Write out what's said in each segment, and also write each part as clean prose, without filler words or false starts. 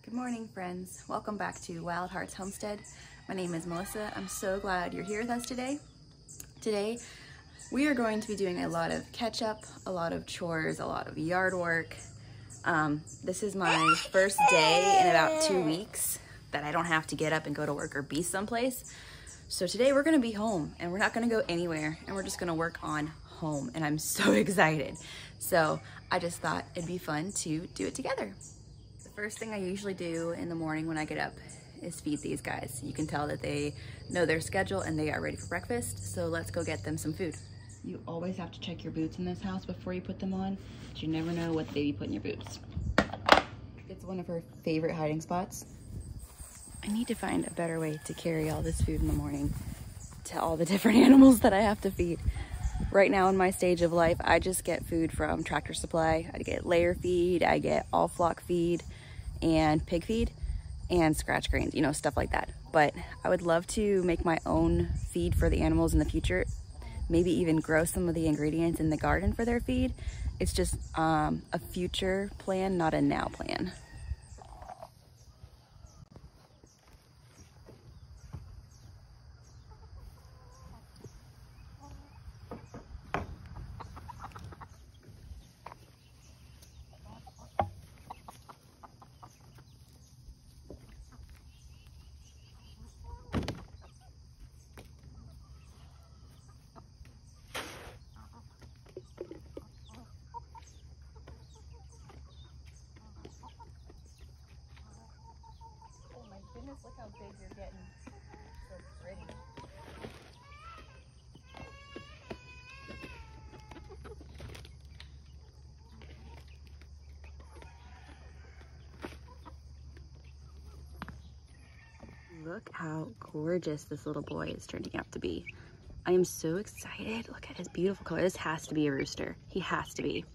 Good morning, friends. Welcome back to Wild Hearts Homestead. My name is Melissa. I'm so glad you're here with us today. Today, we are going to be doing a lot of catch-up, a lot of chores, a lot of yard work. This is my first day in about 2 weeks that I don't have to get up and go to work or be someplace. So today we're gonna be home and we're not gonna go anywhere and we're just gonna work on home, and I'm so excited. So I just thought it'd be fun to do it together. The first thing I usually do in the morning when I get up is feed these guys. You can tell that they know their schedule and they are ready for breakfast, so let's go get them some food. You always have to check your boots in this house before you put them on, because you never know what they be putting in your boots. It's one of her favorite hiding spots. I need to find a better way to carry all this food in the morning to all the different animals that I have to feed. Right now in my stage of life, I just get food from Tractor Supply. I get layer feed, I get all flock feed, and pig feed, and scratch grains, you know, stuff like that. But I would love to make my own feed for the animals in the future, maybe even grow some of the ingredients in the garden for their feed. It's just a future plan, not a now plan. Goodness, look how big you're getting. So pretty. Look how gorgeous this little boy is turning out to be. I am so excited. Look at his beautiful color. This has to be a rooster. He has to be.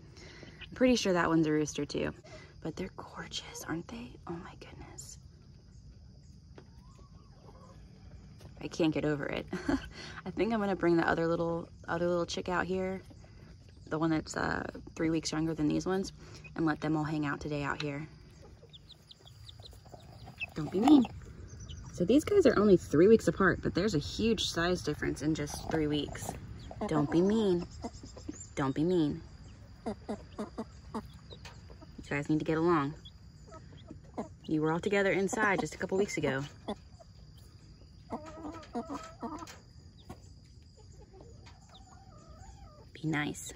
I'm pretty sure that one's a rooster too. But they're gorgeous, aren't they? Oh my goodness. I can't get over it. I think I'm gonna bring the other little chick out here, the one that's 3 weeks younger than these ones, and let them all hang out today out here. Don't be mean. So these guys are only 3 weeks apart, but there's a huge size difference in just 3 weeks. Don't be mean. Don't be mean. You guys need to get along. You were all together inside just a couple weeks ago. Be nice.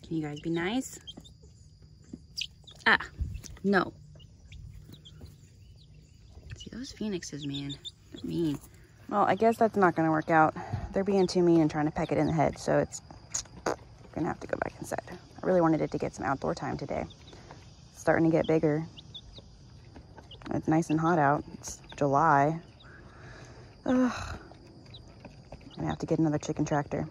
Can you guys be nice? Ah, no. See, those phoenixes, man, they're mean. Well, I guess that's not gonna work out. They're being too mean and trying to peck it in the head, so it's gonna have to go back inside. I really wanted it to get some outdoor time today. It's starting to get bigger. It's nice and hot out. It's July. Ugh. I'm gonna have to get another chicken tractor.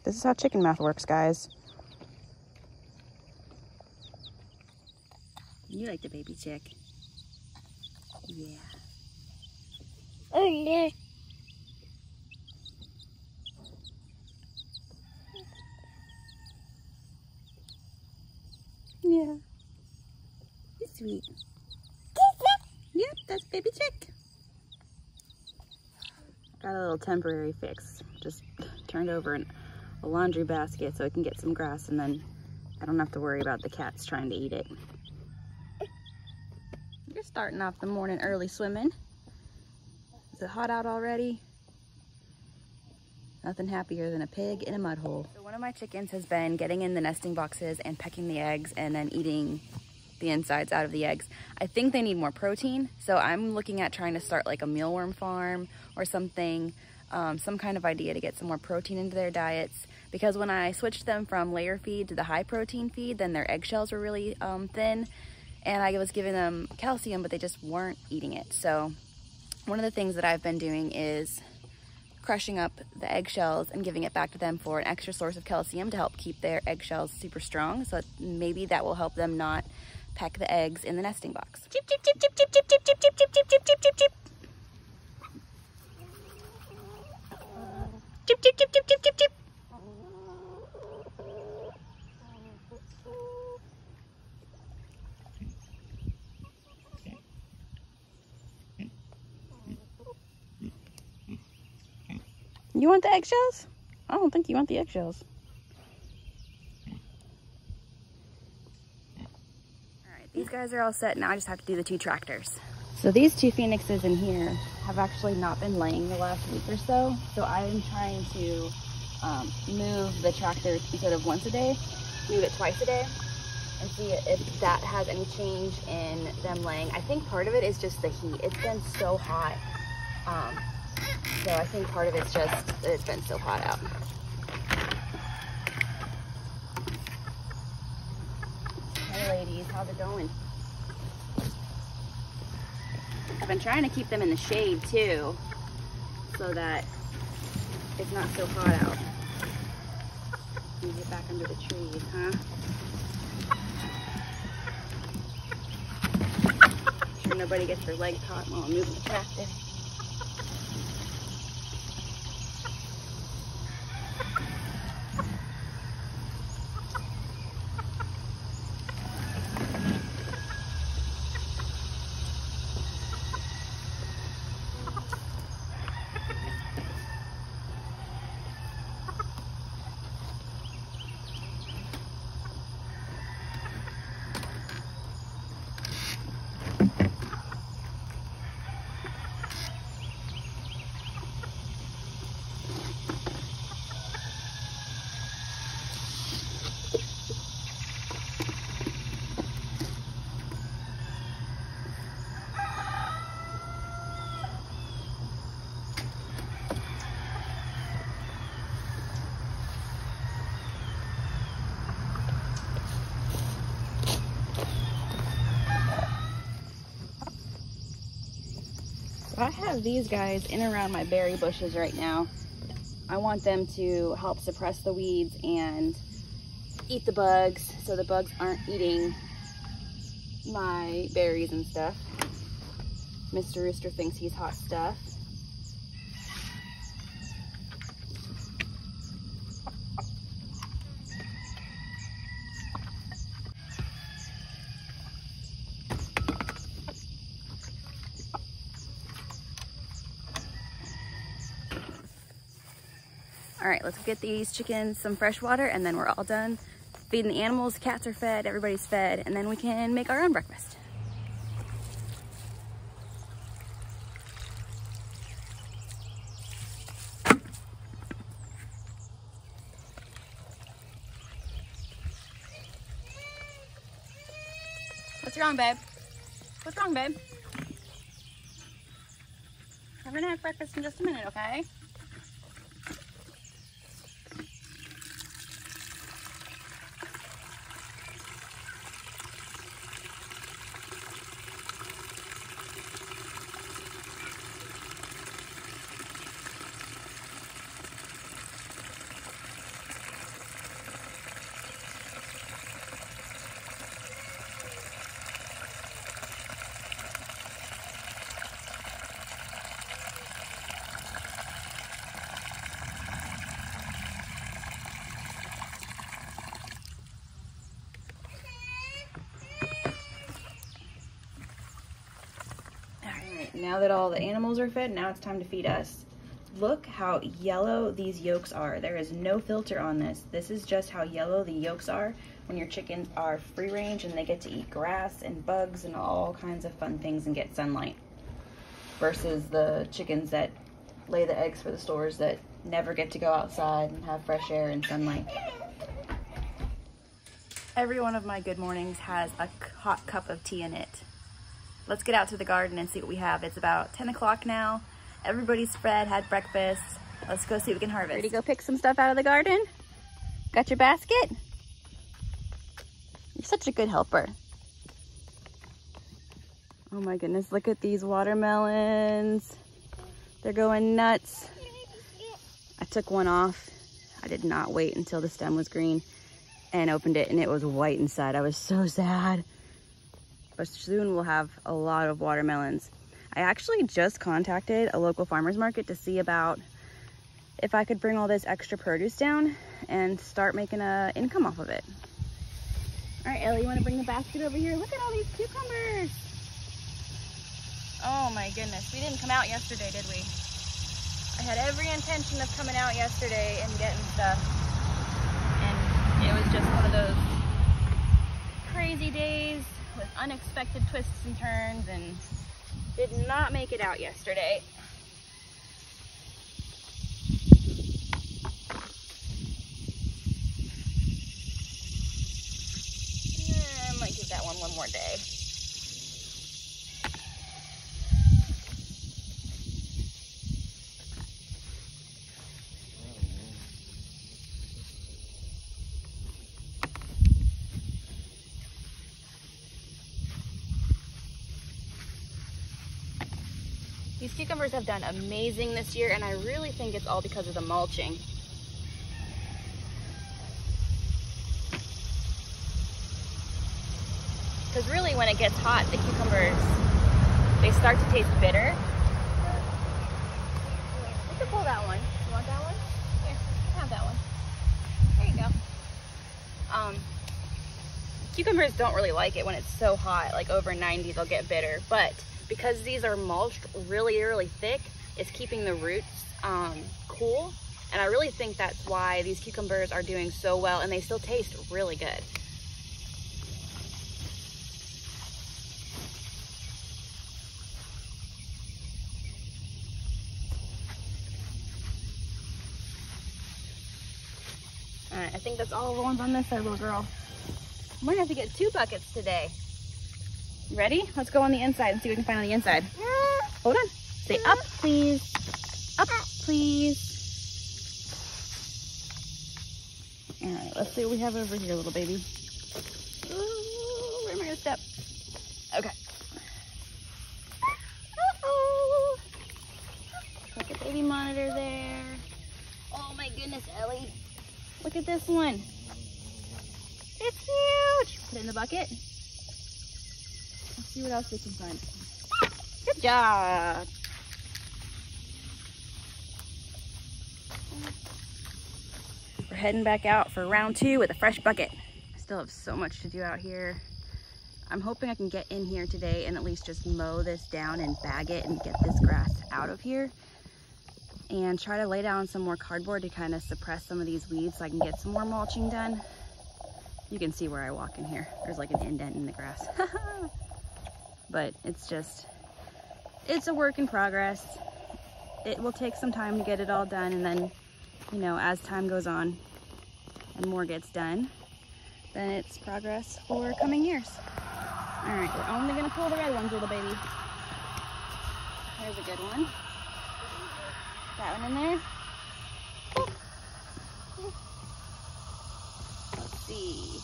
This is how chicken math works, guys. You like the baby chick. Yeah. Oh, yeah. Yeah. He's sweet. Yep, that's baby chick. Got a little temporary fix. Just turned over a laundry basket so it can get some grass, and then I don't have to worry about the cats trying to eat it. You're starting off the morning early swimming. Is it hot out already? Nothing happier than a pig in a mud hole. So one of my chickens has been getting in the nesting boxes and pecking the eggs and then eating the insides out of the eggs. I think they need more protein, so I'm looking at trying to start like a mealworm farm or something, some kind of idea to get some more protein into their diets, because when I switched them from layer feed to the high protein feed, then their eggshells were really thin, and I was giving them calcium, but they just weren't eating it. So one of the things that I've been doing is crushing up the eggshells and giving it back to them for an extra source of calcium to help keep their eggshells super strong. So maybe that will help them not peck the eggs in the nesting box. Chip, chip, chip, chip, chip, chip, chip, chip, chip, chip, chip, chip, chip, chip. Chip, chip, chip, chip, chip, chip, chip. You want the eggshells? I don't think you want the eggshells. Alright, these guys are all set. Now I just have to do the 2 tractors. So these 2 phoenixes in here have actually not been laying the last week or so. So I am trying to move the tractor instead of once a day, move it twice a day, and see if that has any change in them laying. I think part of it is just the heat. It's been so hot. So I think part of it's just that it's been so hot out. Hey ladies, how's it going? I've been trying to keep them in the shade too, so that it's not so hot out. Let me get back under the trees, huh? Make sure nobody gets their leg caught while I'm moving the tractor. I have these guys in and around my berry bushes right now. I want them to help suppress the weeds and eat the bugs so the bugs aren't eating my berries and stuff. Mr. Rooster thinks he's hot stuff. All right, let's get these chickens some fresh water and then we're all done feeding the animals. Cats are fed, everybody's fed, and then we can make our own breakfast. What's wrong, babe? What's wrong, babe? We're gonna have breakfast in just a minute, okay? Now that all the animals are fed, now it's time to feed us. Look how yellow these yolks are. There is no filter on this. This is just how yellow the yolks are when your chickens are free range and they get to eat grass and bugs and all kinds of fun things and get sunlight. Versus the chickens that lay the eggs for the stores that never get to go outside and have fresh air and sunlight. Every one of my good mornings has a hot cup of tea in it. Let's get out to the garden and see what we have. It's about 10 o'clock now. Everybody's fed, had breakfast. Let's go see what we can harvest. Ready to go pick some stuff out of the garden? Got your basket? You're such a good helper. Oh my goodness, look at these watermelons. They're going nuts. I took one off. I did not wait until the stem was green and opened it, and it was white inside. I was so sad. But soon we'll have a lot of watermelons. I actually just contacted a local farmer's market to see about if I could bring all this extra produce down and start making an income off of it. All right, Ellie, you want to bring the basket over here? Look at all these cucumbers. Oh my goodness, we didn't come out yesterday, did we? I had every intention of coming out yesterday and getting stuff, and it was just one of those crazy days with unexpected twists and turns, and did not make it out yesterday. I might give that one more day. These cucumbers have done amazing this year, and I really think it's all because of the mulching. Because really when it gets hot, the cucumbers, they start to taste bitter. You can pull that one. You want that one? Here, have that one. There you go. Cucumbers don't really like it when it's so hot, like over 90, they'll get bitter. But because these are mulched really thick, it's keeping the roots cool. And I really think that's why these cucumbers are doing so well, and they still taste really good. All right, I think that's all the ones on this side, little girl. I'm gonna have to get 2 buckets today. You ready? Let's go on the inside and see what we can find on the inside. Hold on. Say up, please. Up, please. All right, let's see what we have over here, little baby. Ooh, where am I gonna step? Okay. Uh-oh. Put the baby monitor there. Oh my goodness, Ellie. Look at this one. It's huge. Put it in the bucket. Let's see what else we can find. Good job. We're heading back out for round 2 with a fresh bucket. I still have so much to do out here. I'm hoping I can get in here today and at least just mow this down and bag it and get this grass out of here. And try to lay down some more cardboard to kind of suppress some of these weeds so I can get some more mulching done. You can see where I walk in here. There's like an indent in the grass. But it's a work in progress. It will take some time to get it all done, and then, you know, as time goes on and more gets done, then it's progress for coming years. All right, we're only gonna pull the red ones, little baby. There's a good one. That one in there. Let's see.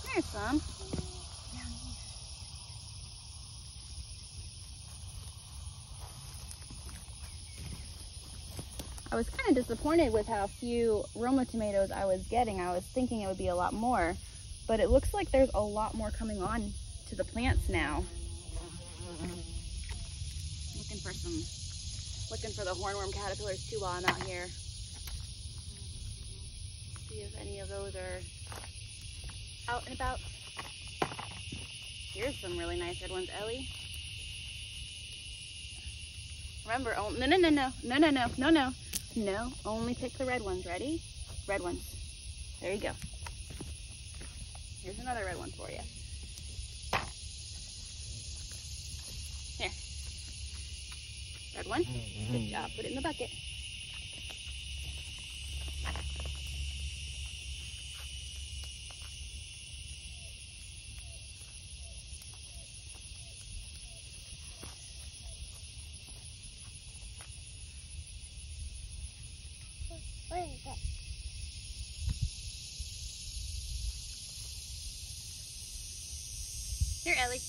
There's some. I was kind of disappointed with how few Roma tomatoes I was getting. I was thinking it would be a lot more, but it looks like there's a lot more coming on to the plants now. Looking for the hornworm caterpillars too while I'm out here. See if any of those are out and about. Here's some really nice red ones, Ellie. Remember, oh, no, only pick the red ones. Ready? Red ones. There you go. Here's another red one for you. Here. Red one. Good job. Put it in the bucket. What is it? Here, Ellie.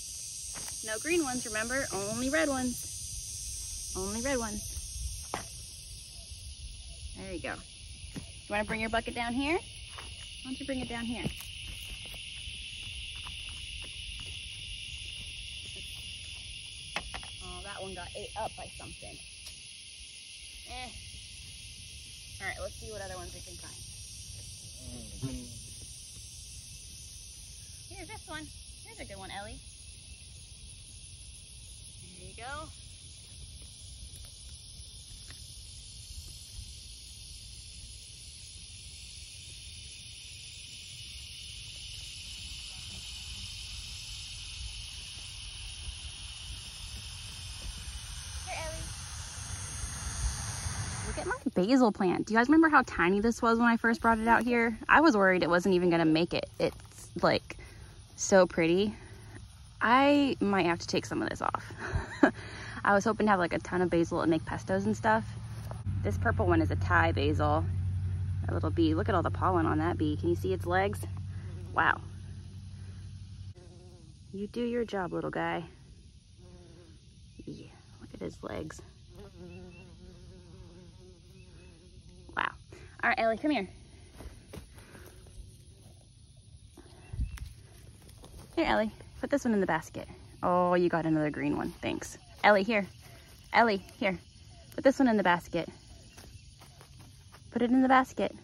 No green ones, remember? Only red ones. Only red ones. There There you go. You want to bring your bucket down here? Why don't you bring it down here? Oh, that one got ate up by something. All right, let's see what other ones we can find. Here's this one. Here's a good one, Ellie. There you go. Look at my basil plant. Do you guys remember how tiny this was when I first brought it out here? I was worried it wasn't even gonna make it. It's like so pretty. I might have to take some of this off. I was hoping to have like a ton of basil and make pestos and stuff. This purple one is a Thai basil. That little bee, look at all the pollen on that bee. Can you see its legs? Wow. You do your job, little guy. Yeah, look at his legs. Wow. All right, Ellie, come here. Here, Ellie, put this one in the basket. Oh, you got another green one. Thanks. Ellie, here. Ellie, here. Put this one in the basket. Put it in the basket. You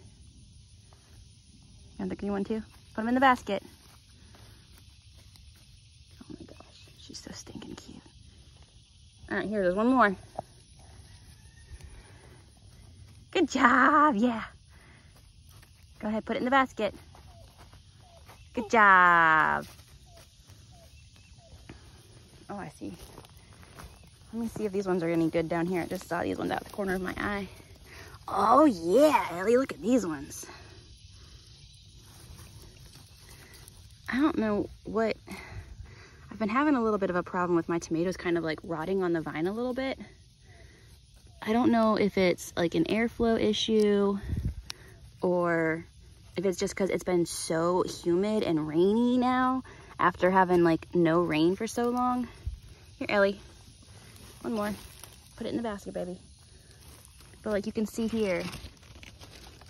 want the green one too? Put them in the basket. Oh my gosh, she's so stinking cute. All right, here, there's one more. Good job, yeah. Go ahead, put it in the basket. Good job. Oh, I see. Let me see if these ones are any good down here. I just saw these ones out the corner of my eye. Oh yeah, Ellie, look at these ones. I don't know what, I've been having a little bit of a problem with my tomatoes kind of like rotting on the vine a little bit. I don't know if it's like an airflow issue or if it's just because it's been so humid and rainy now after having like no rain for so long. Here, Ellie, one more. Put it in the basket, baby. But like you can see here,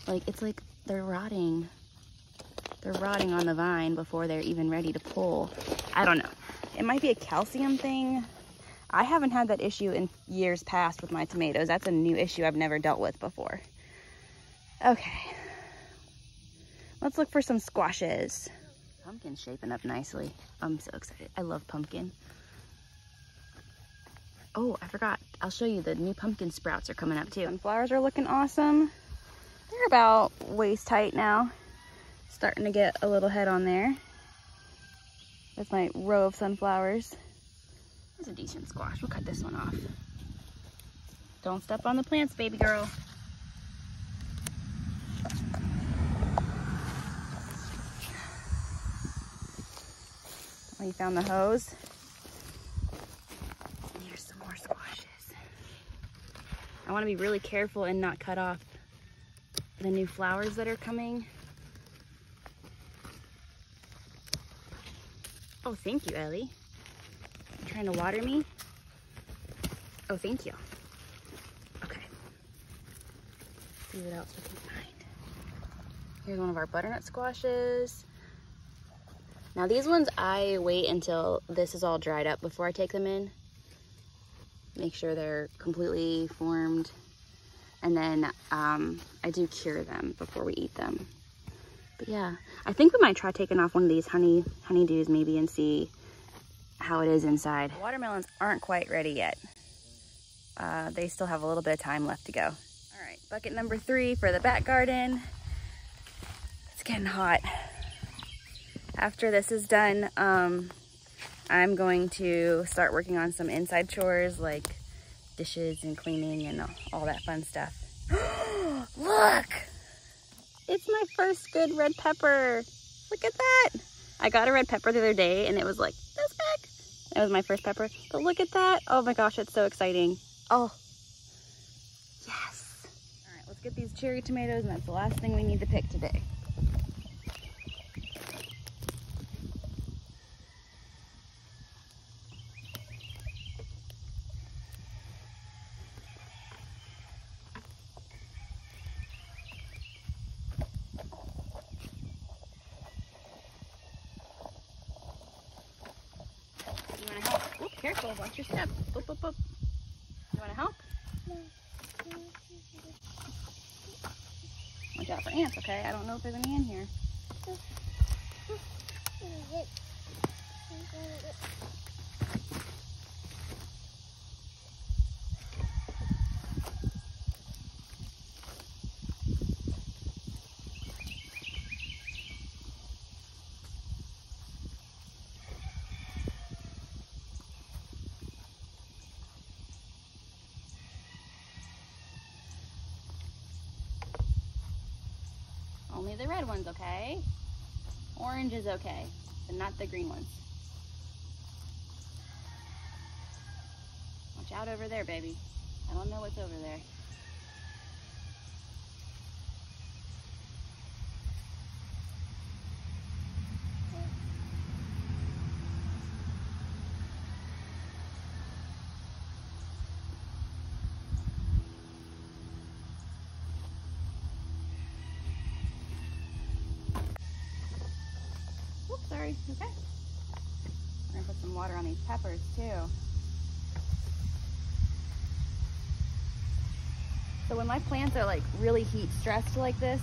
like it's like they're rotting. They're rotting on the vine before they're even ready to pull. I don't know. It might be a calcium thing. I haven't had that issue in years past with my tomatoes. That's a new issue I've never dealt with before. Okay. Let's look for some squashes. Pumpkin's shaping up nicely. I'm so excited. I love pumpkin. Oh, I forgot. I'll show you the new pumpkin sprouts are coming up too. Sunflowers are looking awesome. They're about waist height now. Starting to get a little head on there. That's my row of sunflowers. There's a decent squash. We'll cut this one off. Don't step on the plants, baby girl. Oh, you found the hose? Here's some more squashes. I want to be really careful and not cut off the new flowers that are coming. Oh, thank you, Ellie. You trying to water me? Oh, thank you. Okay. Let's see what else we can find. Here's one of our butternut squashes. Now these ones, I wait until this is all dried up before I take them in. Make sure they're completely formed. And then I do cure them before we eat them. But yeah, I think we might try taking off one of these honeydews maybe and see how it is inside. The watermelons aren't quite ready yet. They still have a little bit of time left to go. All right, bucket number 3 for the back garden. It's getting hot. After this is done, I'm going to start working on some inside chores like dishes and cleaning and all that fun stuff. Look! It's my first good red pepper. Look at that. I got a red pepper the other day and it was like this big. It was my first pepper. But look at that. Oh my gosh, it's so exciting. Oh, yes. All right, let's get these cherry tomatoes and that's the last thing we need to pick today. careful, watch your step. Boop, boop, boop. You wanna help? Watch out for ants, okay? I don't know if there's any in here. Only the red ones, okay? Orange is okay, but not the green ones. Watch out over there, baby. I don't know what's over there. Oops, sorry. Okay. We're gonna put some water on these peppers too. So when my plants are like really heat stressed like this,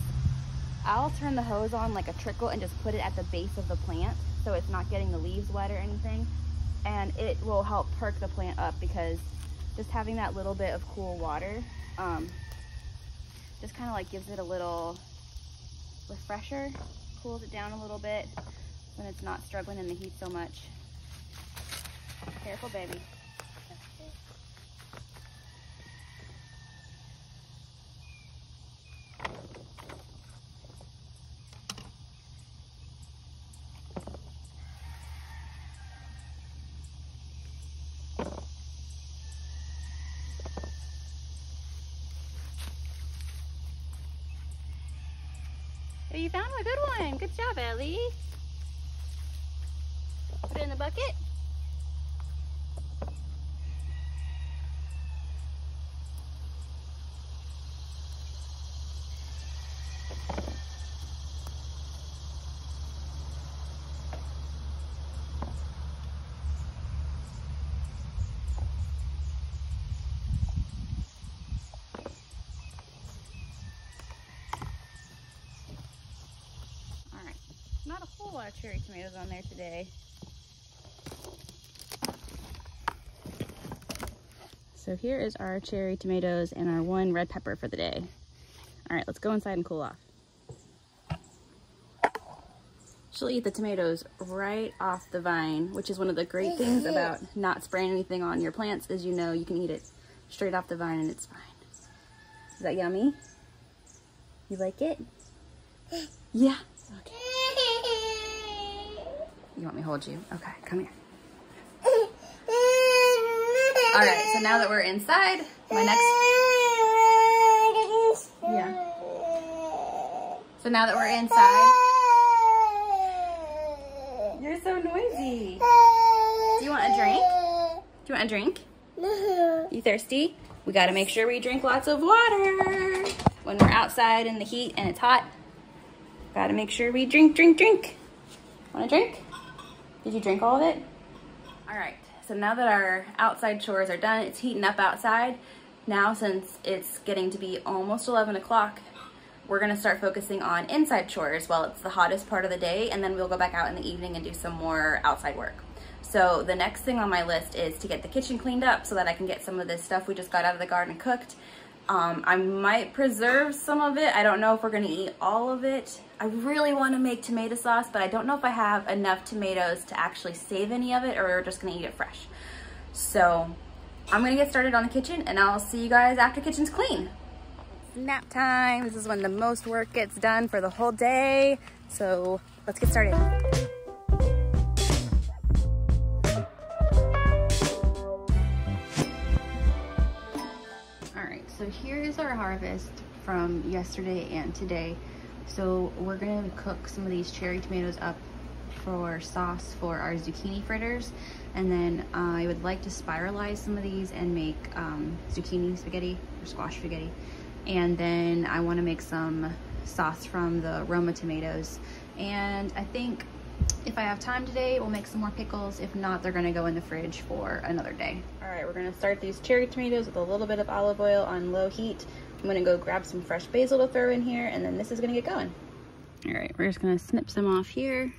I'll turn the hose on like a trickle and just put it at the base of the plant so it's not getting the leaves wet or anything. And it will help perk the plant up because just having that little bit of cool water just kind of like gives it a little refresher, cools it down a little bit when it's not struggling in the heat so much. Careful, baby. Oh, you found a good one. Good job, Ellie. Put it in the bucket. Not a whole lot of cherry tomatoes on there today. So here is our cherry tomatoes and our one red pepper for the day. All right, let's go inside and cool off. She'll eat the tomatoes right off the vine, which is one of the great things about not spraying anything on your plants, is you know you can eat it straight off the vine and it's fine. Is that yummy? You like it? Yeah. Okay. You want me to hold you? Okay, come here. All right, so now that we're inside, my next... Yeah. So now that we're inside... You're so noisy. Do you want a drink? Do you want a drink? You thirsty? We gotta make sure we drink lots of water. When we're outside in the heat and it's hot, gotta make sure we drink. Want a drink? Did you drink all of it? All right, so now that our outside chores are done, it's heating up outside. Now, since it's getting to be almost 11 o'clock, we're gonna start focusing on inside chores while it's the hottest part of the day, and then we'll go back out in the evening and do some more outside work. So the next thing on my list is to get the kitchen cleaned up so that I can get some of this stuff we just got out of the garden cooked. I might preserve some of it. I don't know if we're gonna eat all of it. I really wanna make tomato sauce, but I don't know if I have enough tomatoes to actually save any of it, or we're just gonna eat it fresh. So I'm gonna get started on the kitchen and I'll see you guys after kitchen's clean. It's nap time. This is when the most work gets done for the whole day. So let's get started. So here is our harvest from yesterday and today. So we're gonna cook some of these cherry tomatoes up for sauce for our zucchini fritters. And then I would like to spiralize some of these and make zucchini spaghetti or squash spaghetti. And then I wanna make some sauce from the Roma tomatoes. And I think If I have time today, we'll make some more pickles. If not, they're gonna go in the fridge for another day. All right, we're gonna start these cherry tomatoes with a little bit of olive oil on low heat. I'm gonna go grab some fresh basil to throw in here, and then this is gonna get going. All right, we're just gonna snip some off here.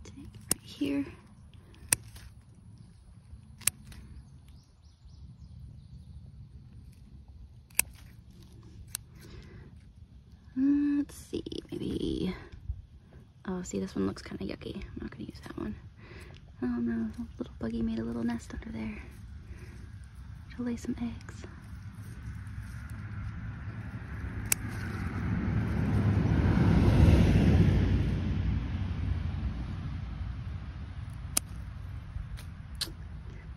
Take right here. Let's see, maybe, oh, see, this one looks kind of yucky. I'm not gonna use that one. Oh no, little buggy made a little nest under there to lay some eggs.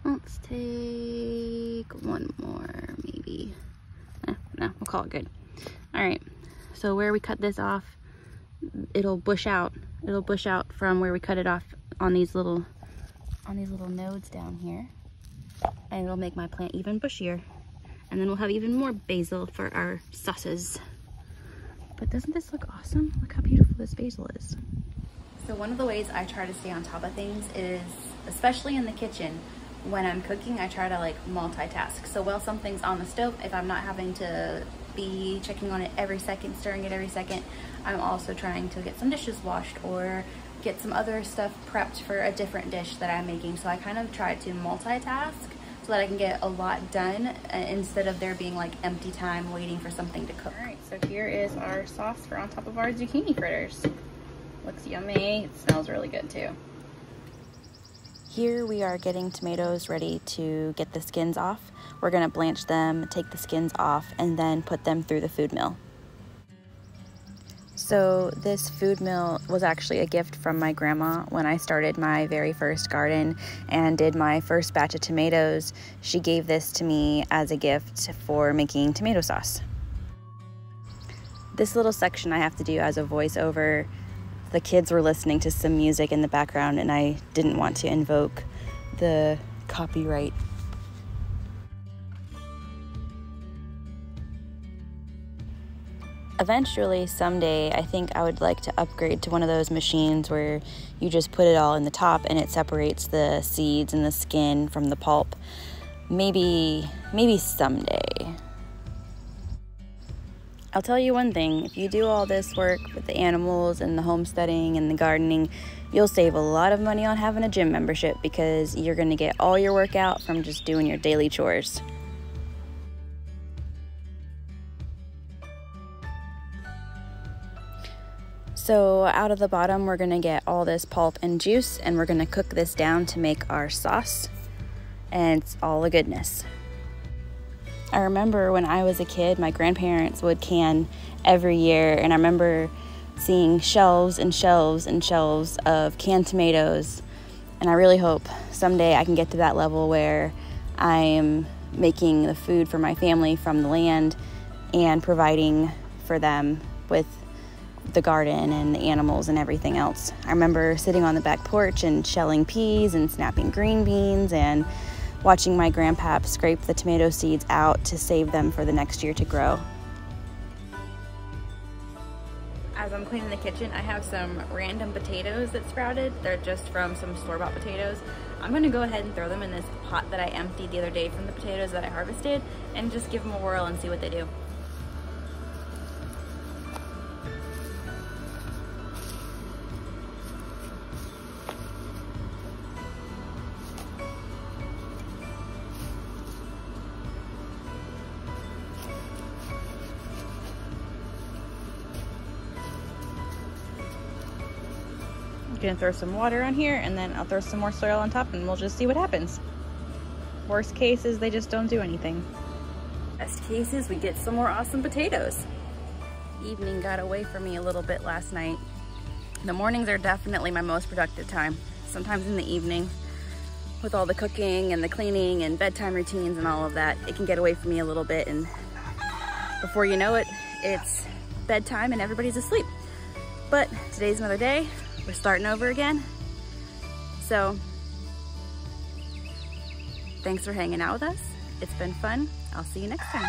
Let's take one more, maybe. No, we'll call it good. All right. So where we cut this off, it'll bush out. It'll bush out from where we cut it off on these little nodes down here. And it'll make my plant even bushier. And then we'll have even more basil for our sauces. But doesn't this look awesome? Look how beautiful this basil is. So one of the ways I try to stay on top of things is, especially in the kitchen, when I'm cooking, I try to like multitask. So while something's on the stove, if I'm not having to be checking on it every second, stirring it every second, I'm also trying to get some dishes washed or get some other stuff prepped for a different dish that I'm making. So I kind of try to multitask so that I can get a lot done instead of there being like empty time waiting for something to cook. All right, so here is our sauce for on top of our zucchini fritters. Looks yummy. It smells really good too. Here we are getting tomatoes ready to get the skins off. We're gonna blanch them, take the skins off, and then put them through the food mill. So this food mill was actually a gift from my grandma when I started my very first garden and did my first batch of tomatoes. She gave this to me as a gift for making tomato sauce. This little section I have to do as a voiceover. The kids were listening to some music in the background and I didn't want to invoke the copyright. Eventually, someday, I think I would like to upgrade to one of those machines where you just put it all in the top and it separates the seeds and the skin from the pulp. Maybe someday. I'll tell you one thing, if you do all this work with the animals and the homesteading and the gardening, you'll save a lot of money on having a gym membership because you're gonna get all your workout from just doing your daily chores. So out of the bottom, we're gonna get all this pulp and juice and we're gonna cook this down to make our sauce. And it's all a goodness. I remember when I was a kid, my grandparents would can every year, and I remember seeing shelves and shelves and shelves of canned tomatoes, and I really hope someday I can get to that level where I am making the food for my family from the land and providing for them with the garden and the animals and everything else. I remember sitting on the back porch and shelling peas and snapping green beans and watching my grandpap scrape the tomato seeds out to save them for the next year to grow. As I'm cleaning the kitchen, I have some random potatoes that sprouted. They're just from some store-bought potatoes. I'm gonna go ahead and throw them in this pot that I emptied the other day from the potatoes that I harvested and just give them a whirl and see what they do. Gonna throw some water on here and then I'll throw some more soil on top and we'll just see what happens. Worst case is they just don't do anything. Best case is we get some more awesome potatoes. Evening got away from me a little bit last night. The mornings are definitely my most productive time. Sometimes in the evening with all the cooking and the cleaning and bedtime routines and all of that, it can get away from me a little bit, and before you know it, it's bedtime and everybody's asleep. But today's another day. We're starting over again. So thanks for hanging out with us. It's been fun. I'll see you next time.